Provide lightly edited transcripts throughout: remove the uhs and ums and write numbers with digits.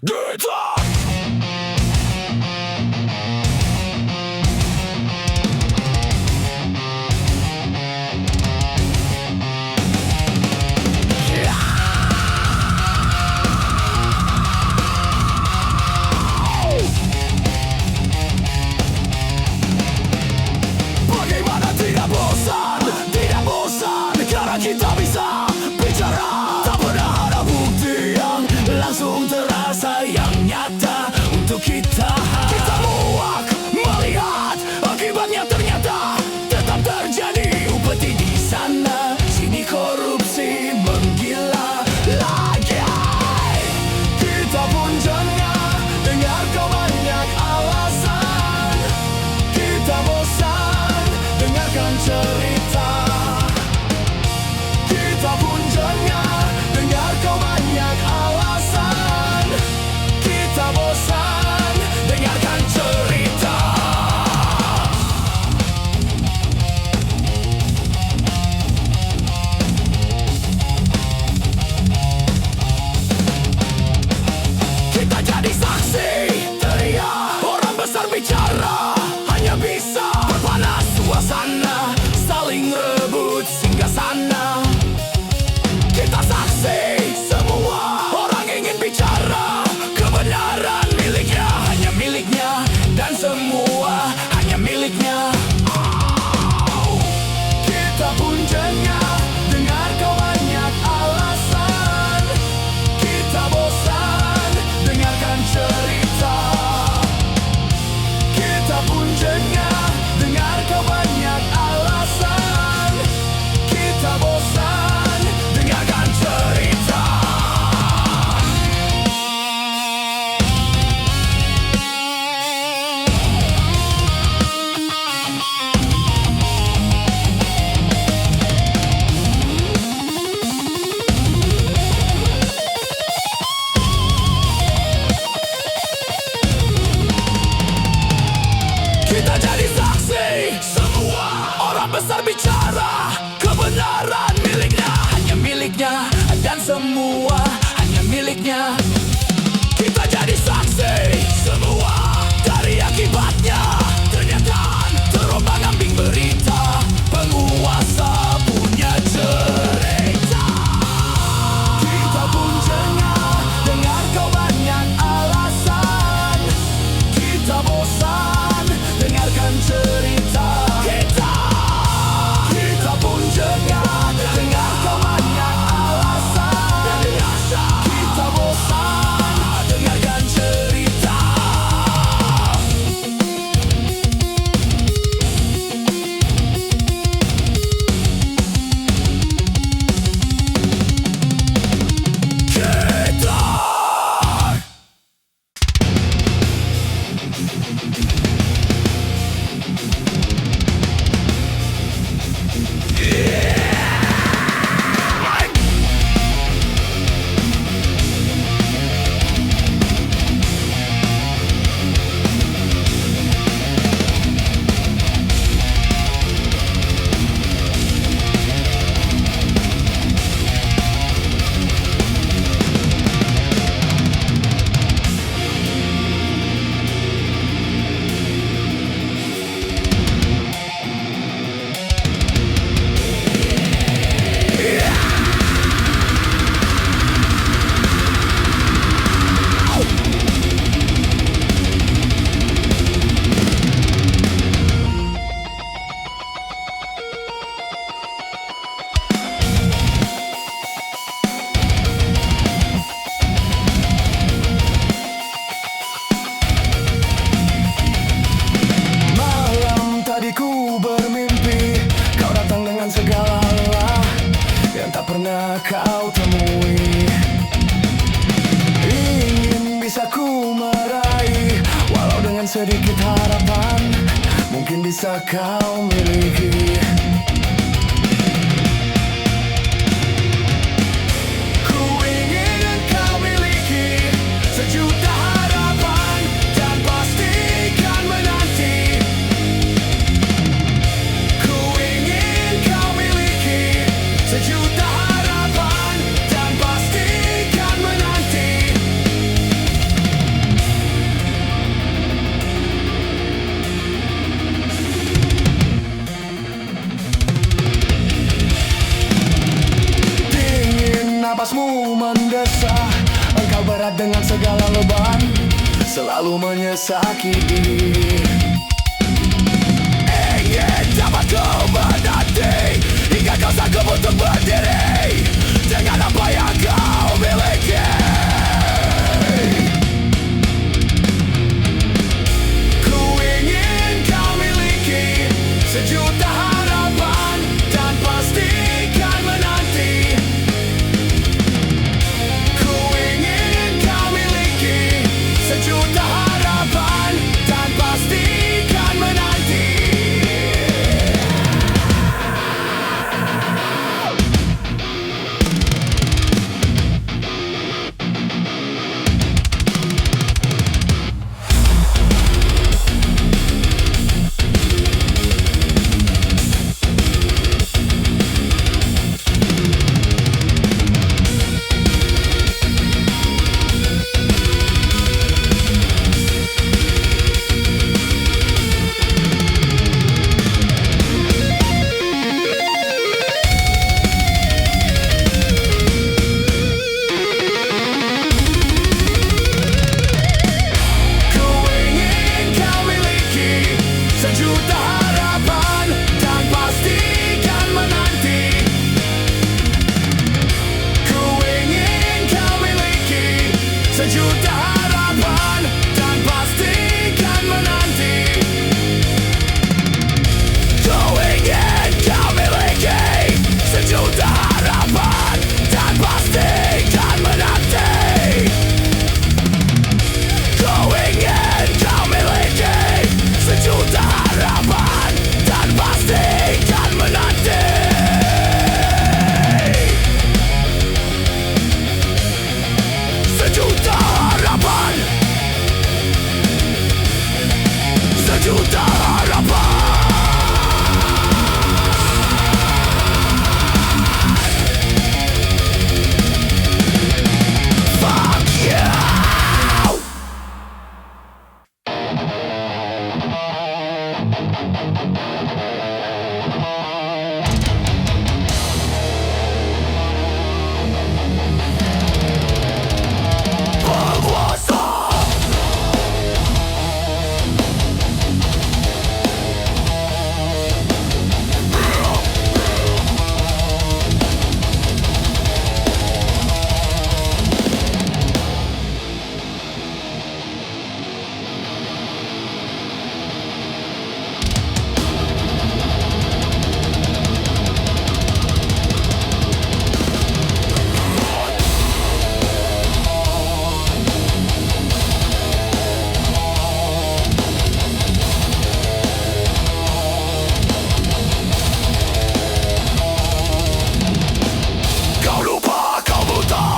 Guitar. Bagaimana tidak bosan karena kita bisa bicara, tak pernah ada bukti yang langsung terasa yang nyata untuk kita. Kita muak melihat akibatnya ternyata tetap terjadi upeti di sana sini, korupsi menggila lagi. Kita pun jengah dengar kau banyak alasan. Kita bosan dengarkan cerita. Kita pun jengah dengar kau banyak alasan. Kita bosan dengarkan cerita. Kita jadi saksi, teriak, orang besar bicara, hanya bisa berpanas suasana, saling rebut singgah sana. Kita saksi, semua orang ingin bicara, kebenaran miliknya, hanya miliknya, dan semua hanya miliknya. Kita pun jengah dengar kau banyak alasan. Kita bosan dengarkan cerita. Kita pun jengah dengar kau banyak alasan. Kita bosan dengarkan cerita. Kita jadi saksi, semua orang besar bicara, kebenaran miliknya, hanya miliknya, dan semua hanya miliknya. Kita jadi saksi, semua dari akibatnya ternyata terombang-ambing berita, penguasa punya cerita. Kita pun jengah dengar kau banyak alasan. Kita bosan dengarkan cerita. Kita pun jengah dengar kau banyak alasan. Kita bosan dengarkan cerita. Malam tadi ku bermimpi, kau datang dengan segala lelah yang tak pernah kau temui. Ingin bisa ku meraih, walau dengan sedikit harapan, mungkin bisa kau miliki. Ku ingin kau miliki sejuta harapan dan pastikan menanti. Ku ingin kau miliki sejuta harapan dan pastikan menanti. berat dengan segala beban selalu menyesaki. Ingin dapat ku menanti hingga kau sanggup untuk berdiri dengan apa yang kau miliki. Ku ingin kau miliki sejuta harapan dan pastikan menanti. Ku ingin kau miliki sejuta harapan dan pastikan menanti. Sejuta harapan dan pastikan menanti. Ku ingin kau miliki sejuta harapan dan pastikan menanti. Ku ingin kau miliki sejuta harapan dan pastikan menanti. Ku ingin kau miliki sejuta harapan dan pastikan menanti. Sejuta harapan, sejuta harapan. Fuck you.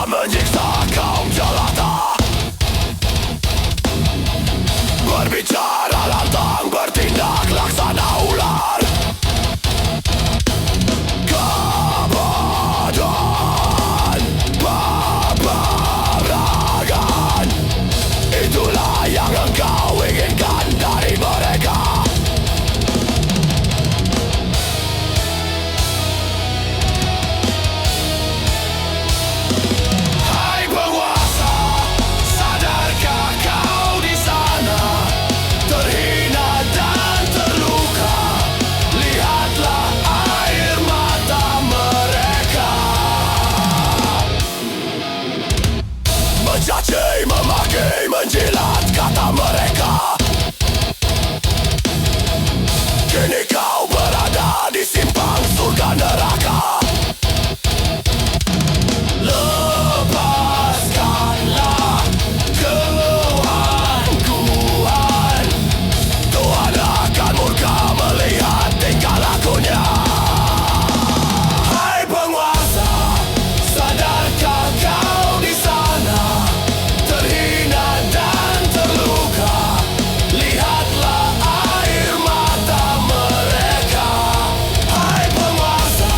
Menyiksa kaum jelata, berbicara lantang, bertindak laksana ular. Kebadan, peperangan, itulah yang engkau inginkan dari mereka. Mencaci, memaki, menjilat kata mereka. Kini kau berada di simpang surga neraka. Lepaskanlah keangkuhan, Tuhan akan murka melihat tingkah lakunya. Hai penguasa, sadarkah kau di sana terhina dan terluka? Lihatlah air mata mereka. Hai penguasa,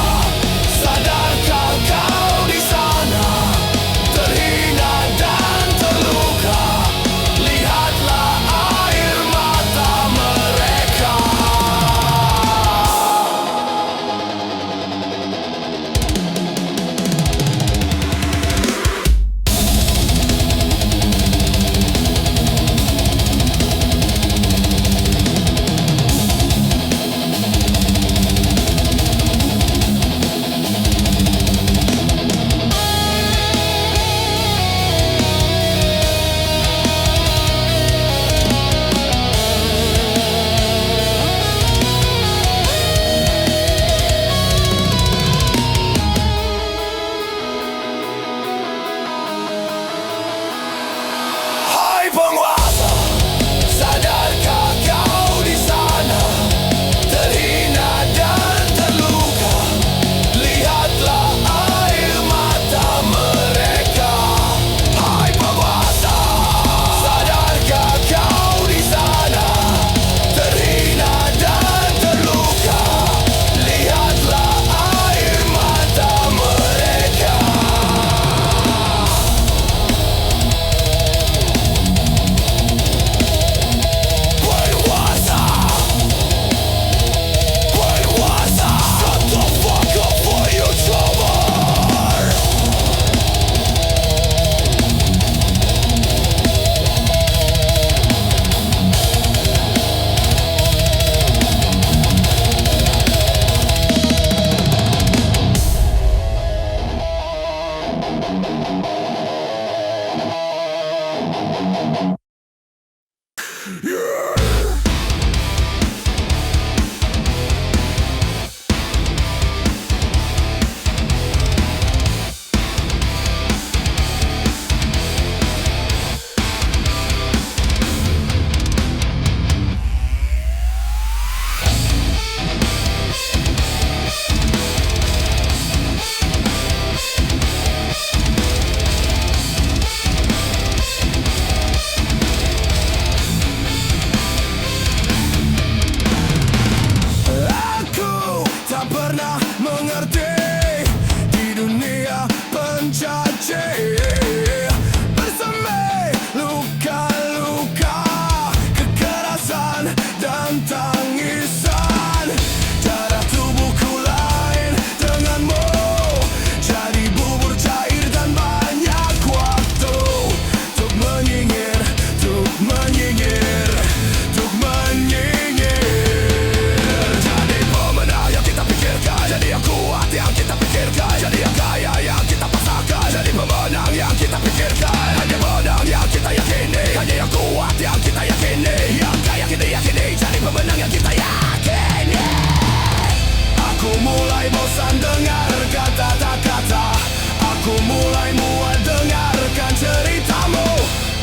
Aku tak pernah mengerti di dunia pencaci bersemi luka-luka, kekerasan dan tangisan. Darah tubuhku lain denganmu, jadi bubur cair dan banyak waktu untuk menyinyir, untuk menyinyir, untuk menyinyir. Jadi pemenang yang kita pikirkan, jadi yang kuat yang kita pikirkan, jadi yang kaya yang kita paksakan, jadi pemenang yang kita pikirkan. Hanya menang yang kita yakini, hanya yang kuat yang kita yakini, yang kaya kita yakini, jadi pemenang yang kita yakini. Aku mulai bosan dengar kata-kata, aku mulai muak dengarkan ceritamu.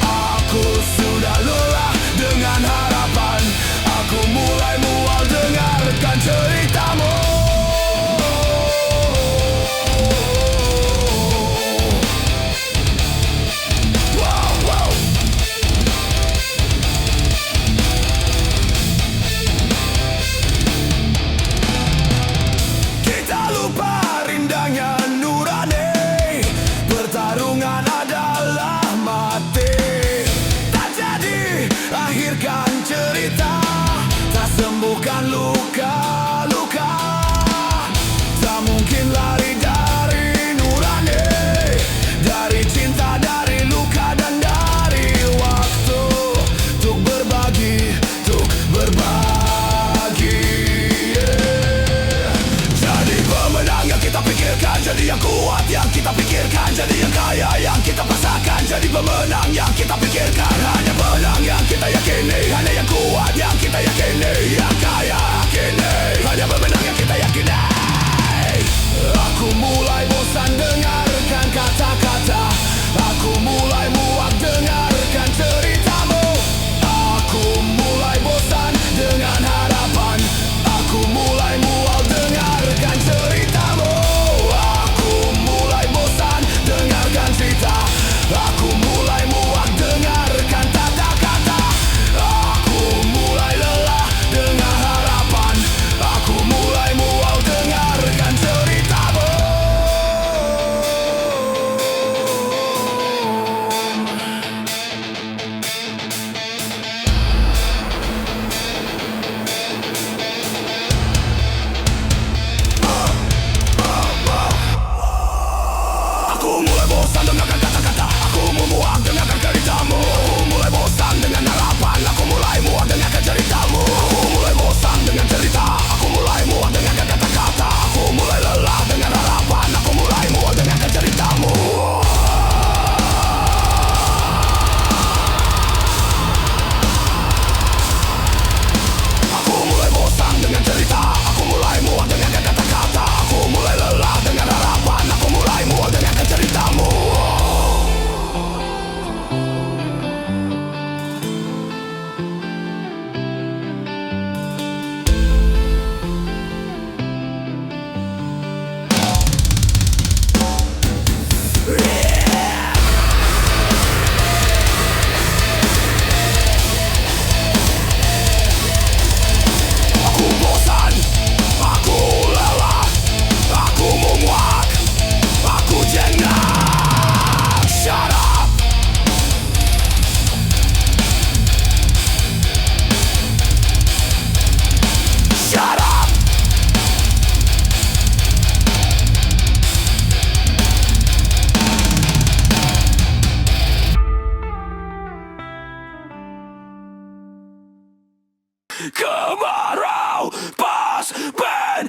Aku sudah lelah dengan harapan, aku mulai mual dengarkan ceritamu. Wow, wow. Kita lupa rindangnya nurani, pertarungan adalah mati. Tak jadi akhirkan cerita, tak sembuhkan luka-luka. Tak mungkin lari dari nurani, dari cinta, dari luka dan dari waktu untuk berbagi, untuk berbagi. Jadi pemenang yang kita pikirkan, jadi yang kuat yang kita pikirkan, jadi yang kaya yang kita paksakan, jadi pemenang yang kita pikirkan. Hanya menang yang kita yakini, hanya yang kuat yang kita yakini, yang kaya yakini, hanya pemenang yang kita yakini. Aku mulai bosan dengarkan kata-kata, aku mulai muak dengarkan ceritamu. Aku mulai bosan dengan harapan, aku mulai mual dengarkan ceritamu. Aku mulai bosan dengarkan cerita, aku mulai muak dengarkan kata-kata. Aku mulai lelah dengan harapan, aku mulai mual dengarkan ceritamu. Aku mulai bosan dengarkan kata-kata, aku muak dengarkan ceritamu. Aku mulai bosan dengan harapan, aku mulai muak dengarkan ceritamu. Aku mulai bosan dengan cerita, aku mulai muak dengarkan kata-kata. Aku mulai lelah dengan harapan, aku mulai muak dengarkan ceritamu. Aku mulai bosan dengan cerita, aku mulai muak dengarkan kata-kata. Aku mulai lelah dengan harapan, aku mulai muak dengarkan ceritamu. Aku bosan, aku lelah, aku muak, aku jengah. Shut up. Shut up. Kemarau pas band.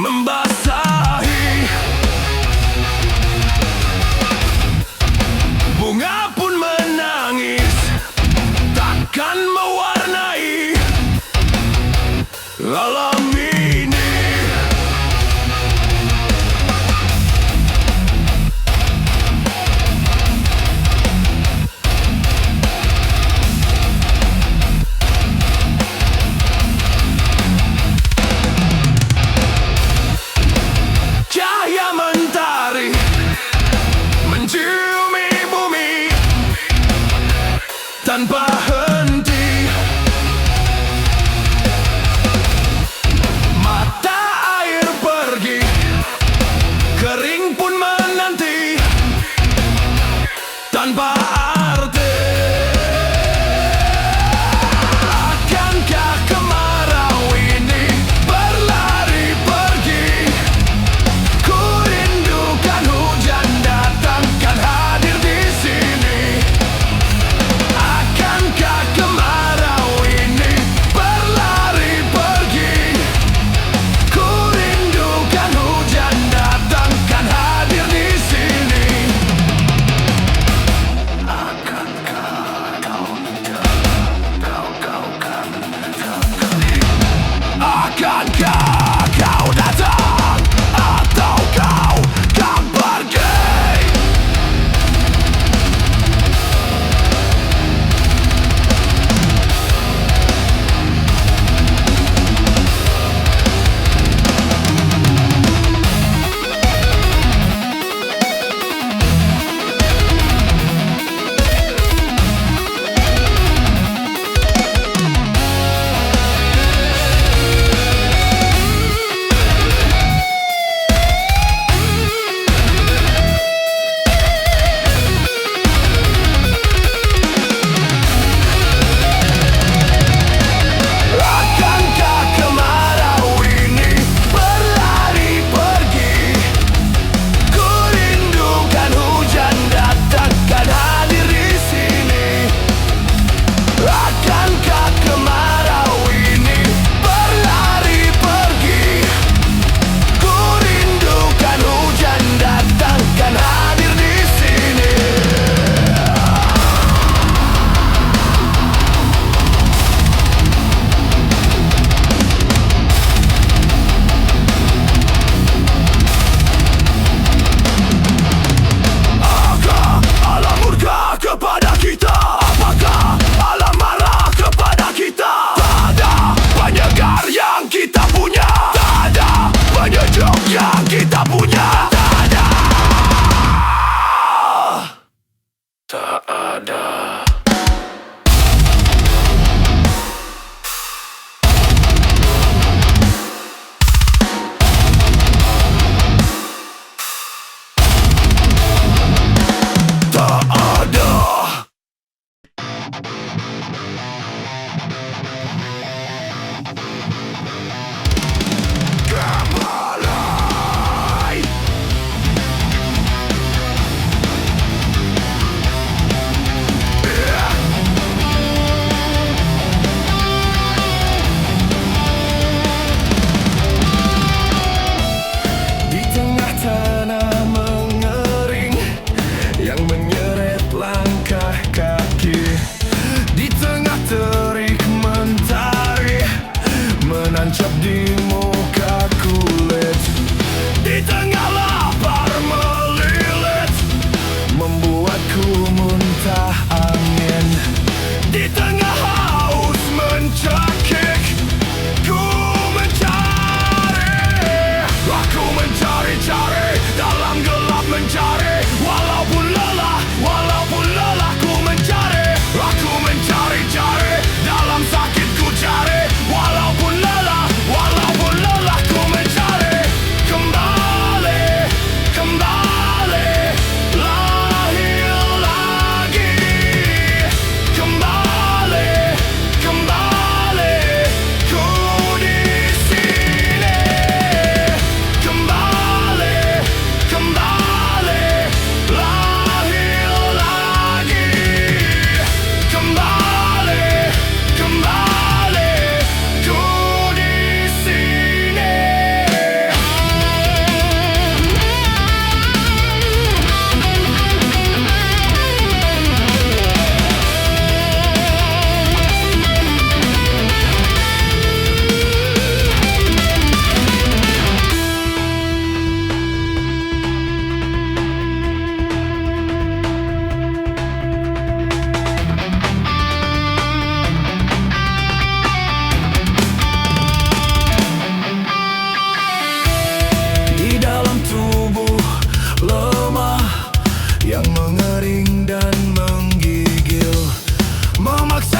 membasahi. Bunga pun menangis, takkan mewarnai alam ini. Cahaya mentari menciumi bumi tanpa henti. Mata air pergi, kering pun menanti tanpa arti. Akankah kemarau ini berlari pergi? Ku rindukan hujan datang, kan hadir di sini. Akankah kemarau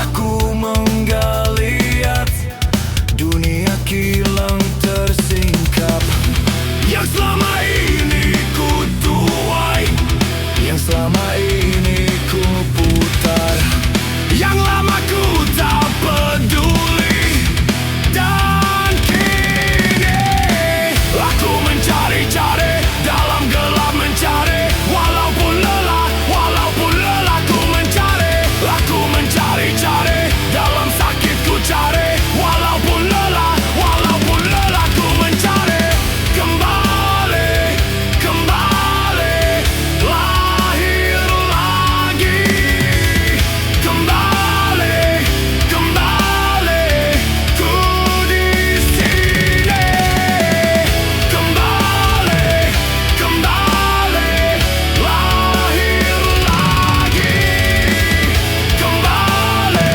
Aku menggeliat dunia kilang tersingkap, yang selama ini ku tuai, yang selama ini ku putar, yang lama ku tak peduli. Dan kini aku mencari-cari, dalam gelap mencari, walaupun lelah ku mencari. Aku mencari-cari, dalam sakit ku cari, walaupun lelah ku mencari. Kembali, kembali, lahir lagi. Kembali, kembali, ku di sini. Kembali, kembali, lahir lagi. Kembali,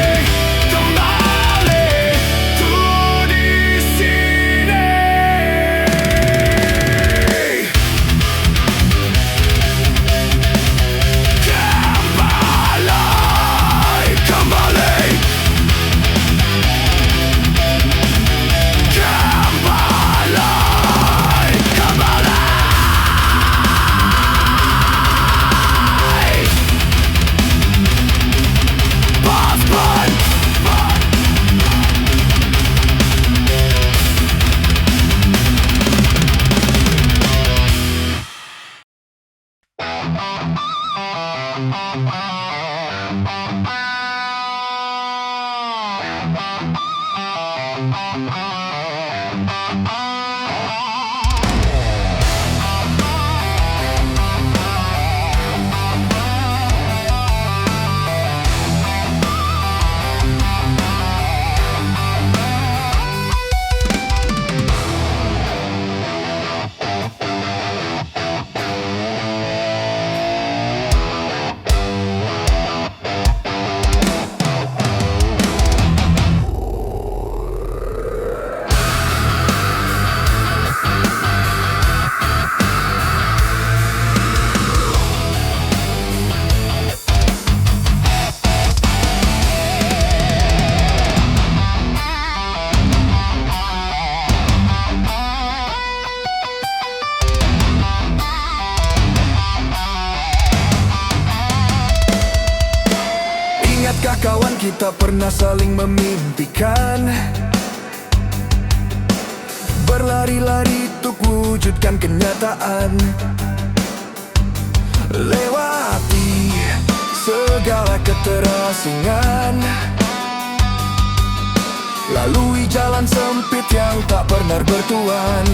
kembali, ku di sini. Kembali, kembali, kembali, Bosman. Ingatkah kawan, kita pernah saling memimpikan, berlari-lari untuk wujudkan kenyataan, lewati segala keterasingan, lalui jalan sempit yang tak pernah bertuan.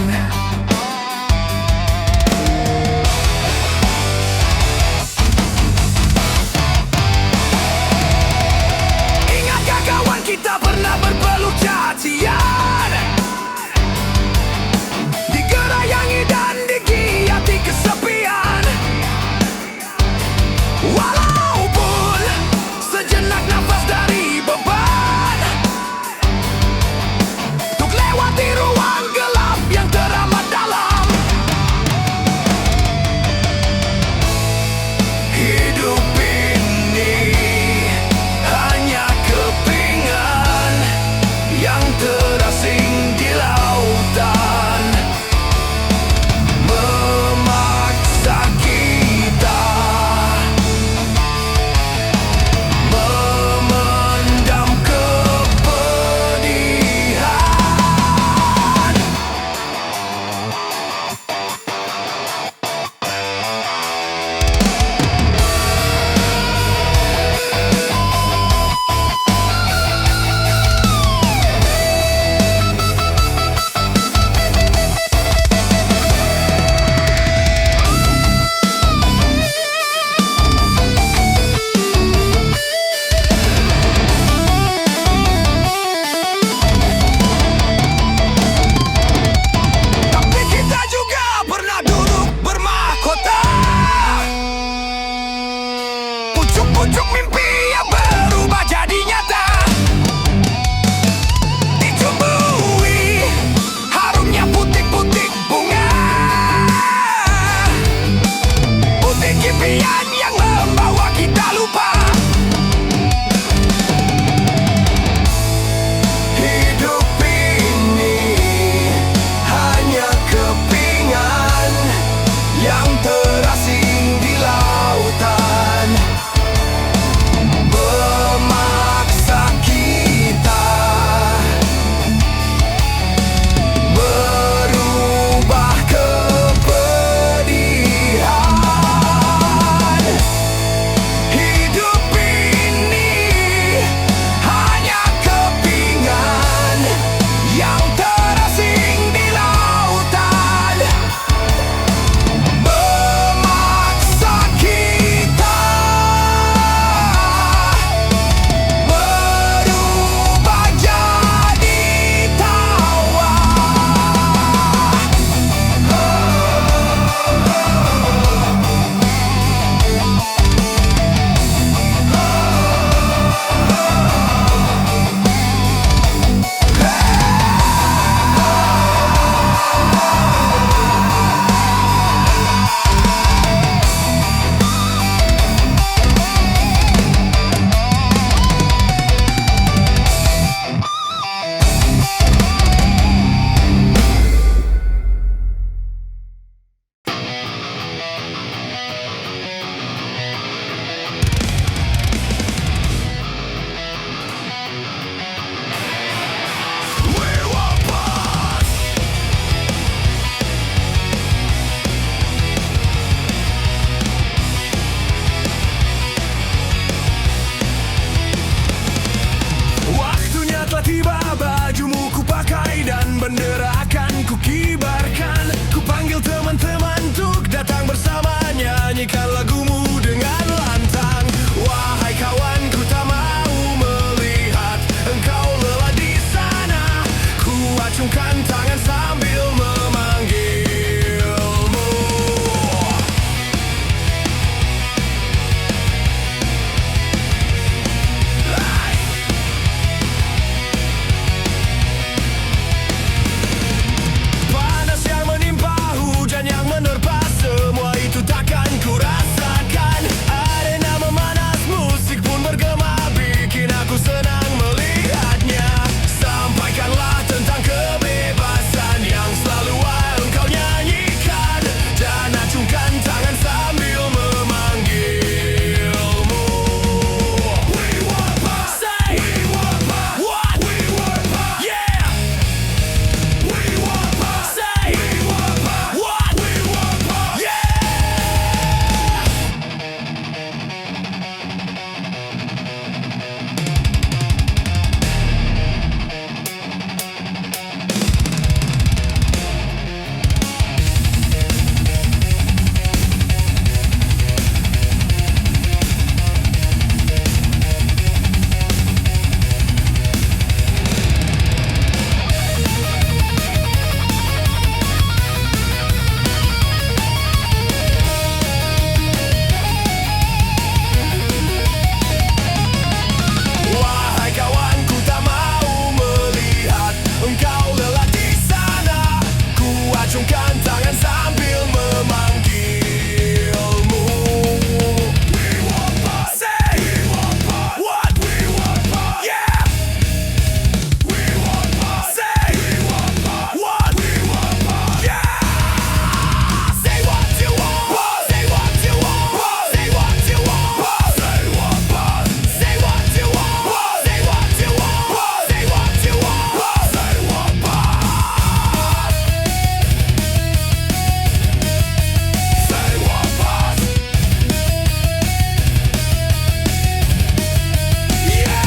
Ingatkah kawan, kita pernah berpeluk cacian, digerayangi dan digiati kesepian. Walaupun sejenak nafas dari beban, untuk lewati ruang gelap yang teramat dalam. bendera akan ku kibarkan. Ku panggil teman-teman untuk datang bersama, nyanyikan lagumu dengan lantang. Wahai kawanku, tak mau melihat engkau lelah di sana. Ku acungkan tangan sambil memanggilmu. Panas yang menimpa, hujan yang menerpa, semua itu takkan ku rasakan. Arena memanas, musik pun bergema, bikin aku senang melihatnya. Sampaikanlah tentang kebebasan yang selalu engkau nyanyikan, dan acungkan tangan sambil memanggilmu. We want paz. Say we want paz. What? We want paz. Yeah. We want paz. Say we want paz. What? We want paz. Yeah. Wahai kawanku, tak mau melihat engkau lelah di sana. Ku acungkan tangan sambil memanggilmu. We want paz. Say we want paz. What? We want paz. Yeah. We want paz. Say we want paz. What? We want paz. Yeah. Say what you want. Say what you want. Say what you want. Say what paz. Say what you want. Say what you want. Say what you want. Say what paz. Say what paz. Yeah.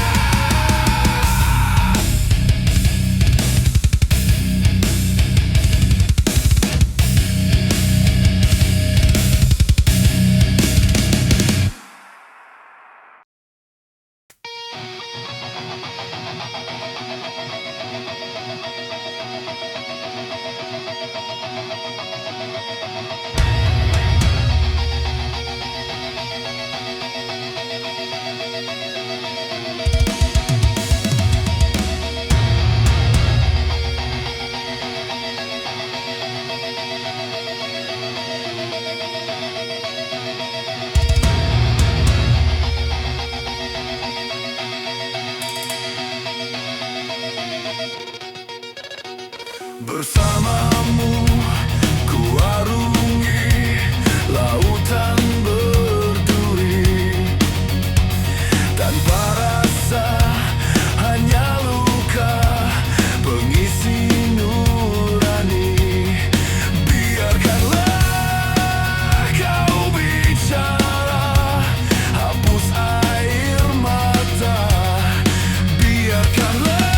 Bersamamu ku arungi lautan berduri, tanpa rasa hanya luka pengisi nurani. Biarkanlah kau bicara, hapus air mata. Biarkanlah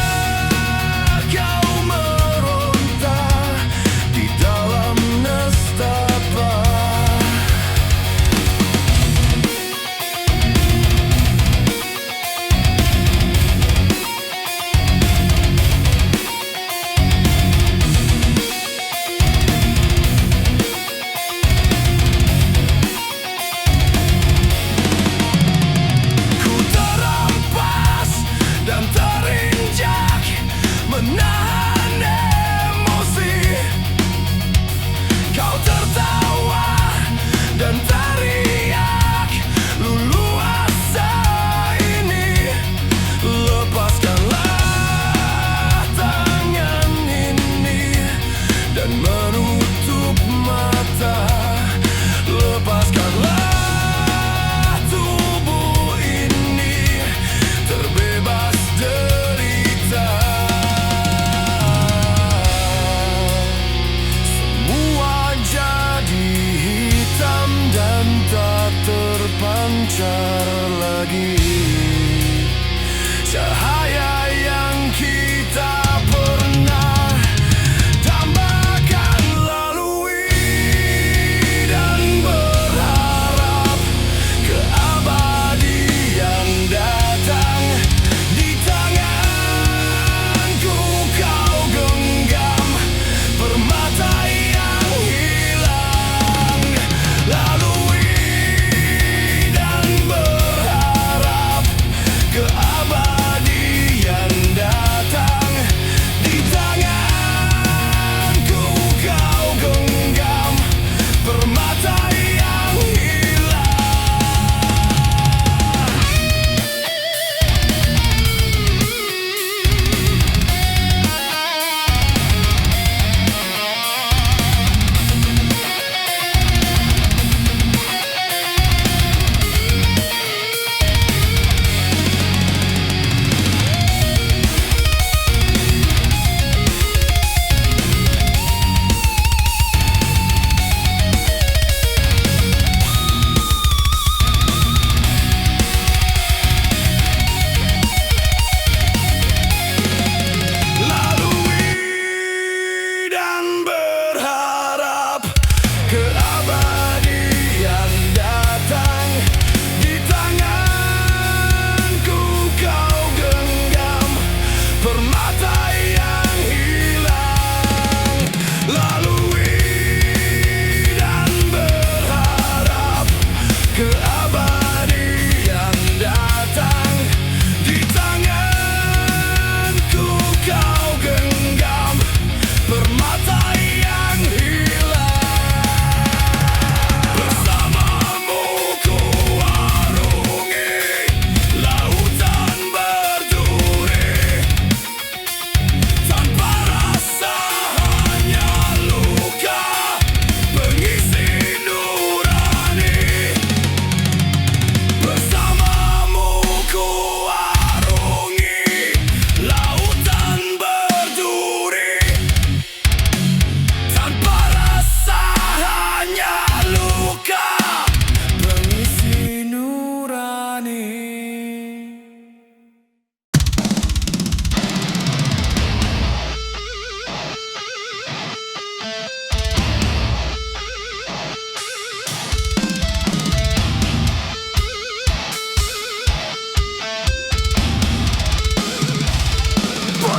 kau meronta,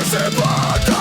sepakat.